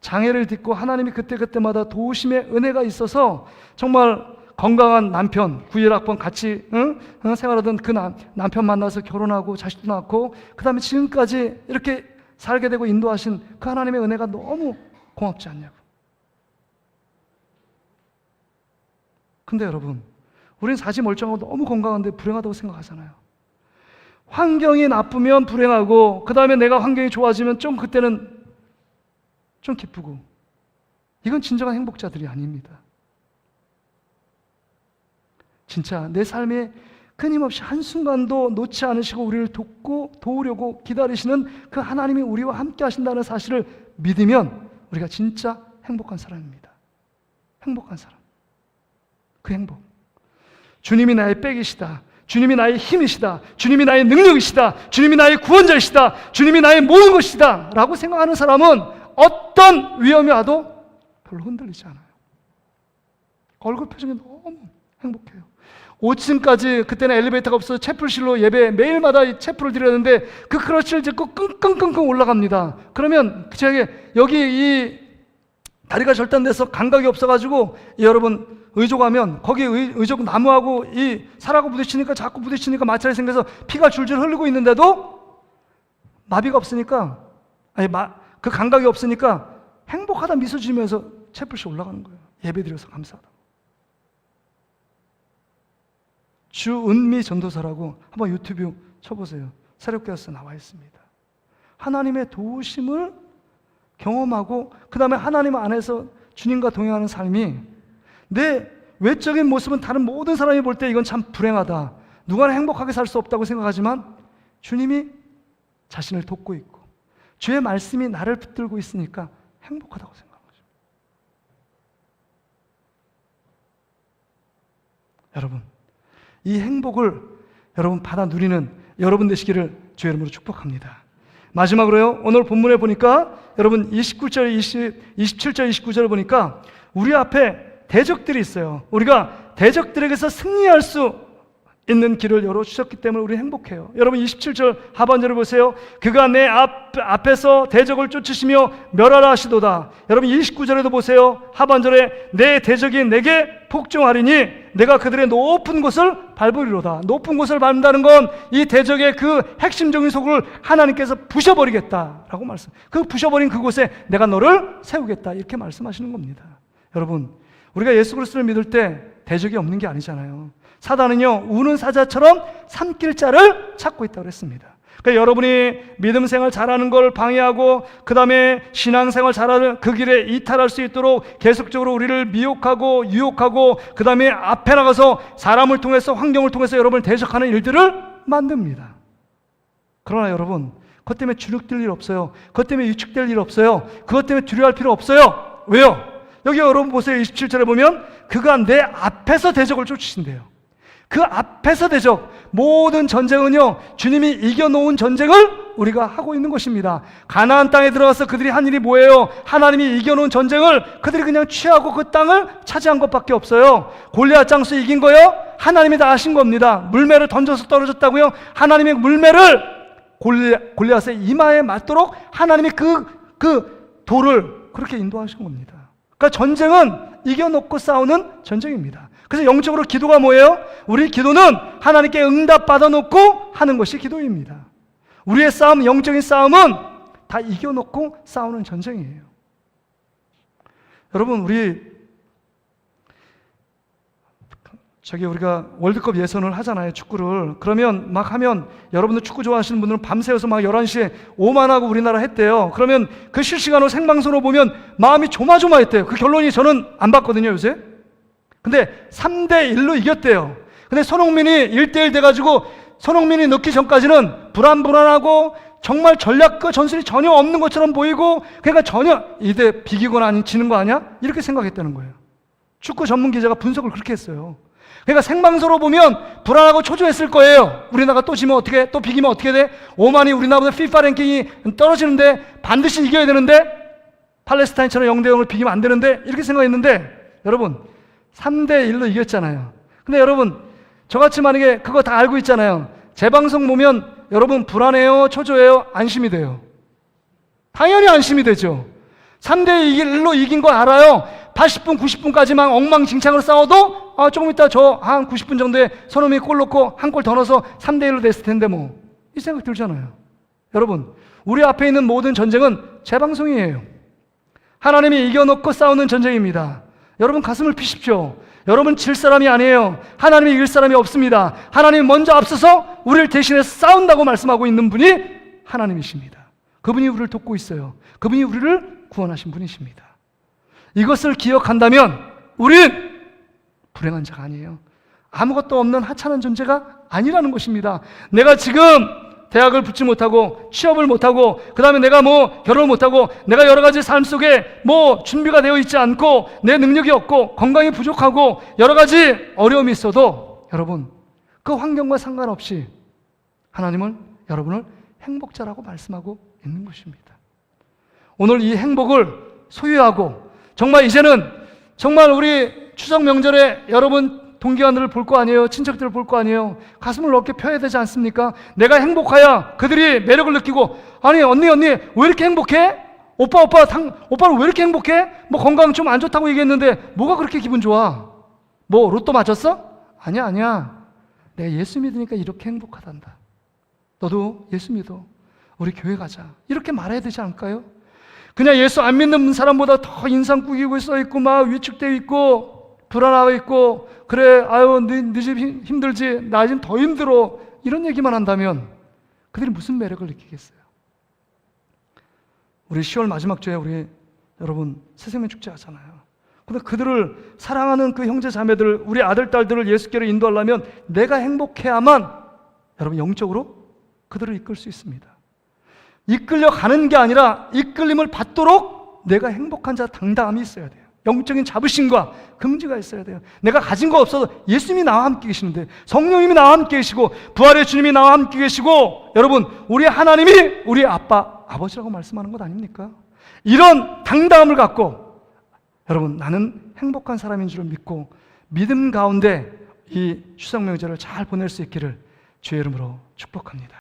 장애를 딛고 하나님이 그때그때마다 도우심의 은혜가 있어서 정말 건강한 남편, 9.1학번 같이 생활하던 그 남편 만나서 결혼하고 자식도 낳고 그 다음에 지금까지 이렇게 살게 되고 인도하신 그 하나님의 은혜가 너무 고맙지 않냐고. 근데 여러분, 우리는 사지 멀쩡하고 너무 건강한데 불행하다고 생각하잖아요. 환경이 나쁘면 불행하고, 그 다음에 내가 환경이 좋아지면 좀 그때는 좀 기쁘고, 이건 진정한 행복자들이 아닙니다. 진짜 내 삶에 끊임없이 한순간도 놓지 않으시고 우리를 돕고 도우려고 기다리시는 그 하나님이 우리와 함께 하신다는 사실을 믿으면 우리가 진짜 행복한 사람입니다. 행복한 사람. 그 행복. 주님이 나의 백이시다. 주님이 나의 힘이시다. 주님이 나의 능력이시다. 주님이 나의 구원자이시다. 주님이 나의 모든 것이다 라고 생각하는 사람은 어떤 위험이 와도 별로 흔들리지 않아요. 얼굴 표정이 너무 행복해요. 5층까지 그때는 엘리베이터가 없어서 채플실로 예배 매일마다 이 채플을 드렸는데 그 크러치를 짚고 끙끙끙끙 올라갑니다. 그러면 제가 여기 이 다리가 절단돼서 감각이 없어가지고 여러분 의족하면 거기 의족 나무하고 이 살하고 부딪히니까 자꾸 부딪히니까 마찰이 생겨서 피가 줄줄 흐르고 있는데도 마비가 없으니까 그 감각이 없으니까 행복하다 미소 지으면서 채플실 올라가는 거예요. 예배 드려서 감사하다. 주은미 전도사라고 한번 유튜브 쳐보세요. 새롭게서 나와 있습니다. 하나님의 도우심을 경험하고 그 다음에 하나님 안에서 주님과 동행하는 삶이, 내 외적인 모습은 다른 모든 사람이 볼 때 이건 참 불행하다, 누가나 행복하게 살 수 없다고 생각하지만 주님이 자신을 돕고 있고 주의 말씀이 나를 붙들고 있으니까 행복하다고 생각하는 거죠. 여러분, 이 행복을 여러분 받아 누리는 여러분 되시기를 주의 이름으로 축복합니다. 마지막으로요, 오늘 본문에 보니까 여러분 27절 29절을 보니까 우리 앞에 대적들이 있어요. 우리가 대적들에게서 승리할 수 있는 길을 열어주셨기 때문에 우리 행복해요. 여러분 27절 하반절을 보세요. 그가 내 앞에서 대적을 쫓으시며 멸하라 하시도다. 여러분 29절에도 보세요. 하반절에 내 대적이 내게 복종하리니 내가 그들의 높은 곳을 밟으리로다. 높은 곳을 밟는다는 건 이 대적의 그 핵심적인 속을 하나님께서 부셔버리겠다라고 말씀. 그 부셔버린 그곳에 내가 너를 세우겠다, 이렇게 말씀하시는 겁니다. 여러분, 우리가 예수 그리스도를 믿을 때 대적이 없는 게 아니잖아요. 사단은요, 우는 사자처럼 삼킬 자를 찾고 있다고 했습니다. 그러니까 여러분이 믿음 생활 잘하는 걸 방해하고 그 다음에 신앙생활 잘하는 그 길에 이탈할 수 있도록 계속적으로 우리를 미혹하고 유혹하고 그 다음에 앞에 나가서 사람을 통해서, 환경을 통해서 여러분을 대적하는 일들을 만듭니다. 그러나 여러분, 그것 때문에 주눅들 일 없어요. 그것 때문에 위축될 일 없어요. 그것 때문에 두려워할 필요 없어요. 왜요? 여기 여러분 보세요. 27절에 보면 그가 내 앞에서 대적을 쫓으신대요. 그 앞에서 대적, 모든 전쟁은요, 주님이 이겨놓은 전쟁을 우리가 하고 있는 것입니다. 가나안 땅에 들어가서 그들이 한 일이 뭐예요? 하나님이 이겨놓은 전쟁을 그들이 그냥 취하고 그 땅을 차지한 것밖에 없어요. 골리앗 장수 이긴 거요? 하나님이 다 하신 겁니다. 물매를 던져서 떨어졌다고요? 하나님의 물매를 골리앗의 이마에 맞도록 하나님이 그 돌을 그렇게 인도하신 겁니다. 그러니까 전쟁은 이겨놓고 싸우는 전쟁입니다. 그래서 영적으로 기도가 뭐예요? 우리 기도는 하나님께 응답 받아놓고 하는 것이 기도입니다. 우리의 싸움, 영적인 싸움은 다 이겨놓고 싸우는 전쟁이에요. 여러분, 우리가 월드컵 예선을 하잖아요, 축구를. 그러면 막 하면, 여러분들 축구 좋아하시는 분들은 밤새워서 막 11시에 오만하고 우리나라 했대요. 그러면 그 실시간으로 생방송으로 보면 마음이 조마조마했대요. 그 결론이 저는 안 봤거든요, 요새. 근데 3대1로 이겼대요. 근데 손흥민이 1대1 돼가지고 손흥민이 넣기 전까지는 불안불안하고 정말 전략과 전술이 전혀 없는 것처럼 보이고 그러니까 전혀 이대 비기거나 아니 지는 거 아니야? 이렇게 생각했다는 거예요. 축구 전문 기자가 분석을 그렇게 했어요. 그러니까 생방송으로 보면 불안하고 초조했을 거예요. 우리나라가 또 지면 어떻게 해? 또 비기면 어떻게 돼? 오만이 우리나라보다 FIFA 랭킹이 떨어지는데 반드시 이겨야 되는데 팔레스타인처럼 0대0을 비기면 안 되는데 이렇게 생각했는데 여러분 3대1로 이겼잖아요. 근데 여러분 저같이 만약에 그거 다 알고 있잖아요. 재방송 보면 여러분 불안해요? 초조해요? 안심이 돼요. 당연히 안심이 되죠. 3대1로 이긴 거 알아요. 80분, 90분까지만 엉망진창으로 싸워도 조금 있다 저 한 90분 정도에 손흥민이 골 넣고 한 골 더 넣어서 3대1로 됐을 텐데 뭐 이 생각 들잖아요. 여러분 우리 앞에 있는 모든 전쟁은 재방송이에요. 하나님이 이겨놓고 싸우는 전쟁입니다. 여러분 가슴을 피십시오. 여러분 질 사람이 아니에요. 하나님이 이길 사람이 없습니다. 하나님이 먼저 앞서서 우리를 대신해서 싸운다고 말씀하고 있는 분이 하나님이십니다. 그분이 우리를 돕고 있어요. 그분이 우리를 구원하신 분이십니다. 이것을 기억한다면 우린 불행한 자가 아니에요. 아무것도 없는 하찮은 존재가 아니라는 것입니다. 내가 지금 대학을 붙지 못하고 취업을 못하고 그 다음에 내가 뭐 결혼을 못하고 내가 여러 가지 삶 속에 뭐 준비가 되어 있지 않고 내 능력이 없고 건강이 부족하고 여러 가지 어려움이 있어도 여러분 그 환경과 상관없이 하나님은 여러분을 행복자라고 말씀하고 있는 것입니다. 오늘 이 행복을 소유하고 정말 이제는 정말 우리 추석 명절에 여러분 동기관들을 볼 거 아니에요. 친척들을 볼 거 아니에요. 가슴을 넓게 펴야 되지 않습니까? 내가 행복해야 그들이 매력을 느끼고 아니 언니 왜 이렇게 행복해? 오빠는 왜 이렇게 행복해? 뭐 건강 좀 안 좋다고 얘기했는데 뭐가 그렇게 기분 좋아? 뭐 로또 맞췄어? 아니야. 내가 예수 믿으니까 이렇게 행복하단다. 너도 예수 믿어. 우리 교회 가자. 이렇게 말해야 되지 않을까요? 그냥 예수 안 믿는 사람보다 더 인상 꾸기고 써있고 막 위축되어 있고 불안하고 있고 그래 아유 네 집 힘들지 나 지금 더 힘들어 이런 얘기만 한다면 그들이 무슨 매력을 느끼겠어요? 우리 10월 마지막 주에 우리 여러분 새생명 축제 하잖아요. 근데 그들을 사랑하는 그 형제 자매들 우리 아들 딸들을 예수께로 인도하려면 내가 행복해야만 여러분 영적으로 그들을 이끌 수 있습니다. 이끌려 가는 게 아니라 이끌림을 받도록 내가 행복한 자 당당함이 있어야 돼요. 영적인 자부심과 긍지가 있어야 돼요. 내가 가진 거 없어도 예수님이 나와 함께 계시는데 성령님이 나와 함께 계시고 부활의 주님이 나와 함께 계시고 여러분 우리 하나님이 우리 아버지라고 말씀하는 것 아닙니까? 이런 당당함을 갖고 여러분 나는 행복한 사람인 줄 믿고 믿음 가운데 이 추석 명절을 잘 보낼 수 있기를 주의 이름으로 축복합니다.